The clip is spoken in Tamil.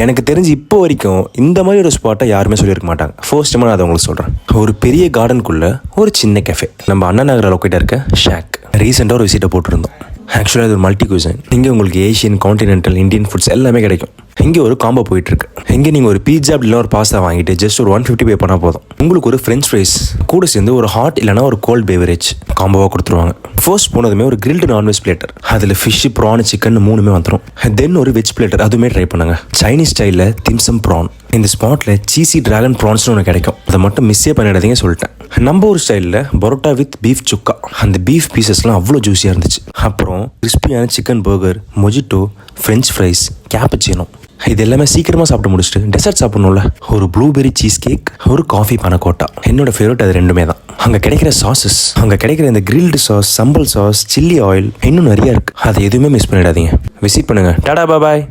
எனக்கு தெரிஞ்சு இப்போ வரைக்கும் இந்த மாதிரி ஒரு ஸ்பாட்டை யாருமே சொல்லியிருக்க மாட்டாங்க. ஃபர்ஸ்ட் டைம் நான் அதை உங்களுக்கு சொல்கிறேன். ஒரு பெரிய கார்டனுக்குள்ளே ஒரு சின்ன கேஃபே, நம்ம அண்ணா நகரில் லொக்கேட்டாக இருக்க ஷாக். ரீசெண்டாக ஒரு விசிட்டை போட்டிருந்தோம். ஆக்சுவலாக இது ஒரு மல்டி குசைன். இங்கே உங்களுக்கு ஏஷியன், கான்டினென்டல், இந்தியன் ஃபுட்ஸ் எல்லாமே கிடைக்கும். இங்கே ஒரு காம்போ போயிட்டுருக்கு. இங்கே நீங்கள் ஒரு பீட்சா இல்லைனா ஒரு பாஸ்தா வாங்கிட்டு ஜஸ்ட் ஒரு 150 பே பண்ணால் போதும். உங்களுக்கு ஒரு ஃப்ரெஞ்ச் ஃப்ரைஸ் கூட சேர்ந்து ஒரு ஹாட் இல்லைனா ஒரு கோல்ட் பேவரேஜ் காம்போவாக கொடுத்துருவாங்க. ஃபர்ஸ்ட் போனதுமே ஒரு கிரில்டு நான்வெஜ் பிளேட்டர், அதில் ஃபிஷ், ப்ரான், சிக்கன் 3மே வந்துடும். தென் ஒரு வெஜ் பிளேட்டர், அதுவுமே ட்ரை பண்ணுங்க. சைனீஸ் ஸ்டைலில் திம்சம் ப்ரான். இந்த ஸ்பாட்டில் சீசி டிராகன் ப்ரான்ஸ்னு ஒன்று கிடைக்கும். அதை மட்டும் மிஸ்ஸே பண்ணிடாதீங்க சொல்லிட்டேன். நம்ம ஒரு ஸ்டைலில் பரோட்டா வித் பீஃப் சுக்கா. அந்த பீஃப் பீசஸ்லாம் அவ்வளோ ஜூஸியாக இருந்துச்சு. அப்புறம் கிறிஸ்பியான chicken burger, mojito, French fries, cappuccino. இது எல்லாமே சீக்கிரமாக சாப்பிட்டு முடிச்சுட்டு டெசர்ட் சாப்பிடணும்ல. ஒரு ப்ளூபெரி சீஸ் கேக், ஒரு காஃபி பனக்கோட்டா. என்னோட ஃபேவரட் அது ரெண்டுமே தான். அங்கே கிடைக்கிற சாசஸ், அங்கே கிடைக்கிற இந்த கிரில்டு சாஸ், சம்பல் சாஸ், சில்லி ஆயில் இன்னும் நிறையா இருக்குது. அதை எதுவுமே மிஸ் பண்ணிடாதீங்க. விசிட் பண்ணுங்கள். டாடா பாய்.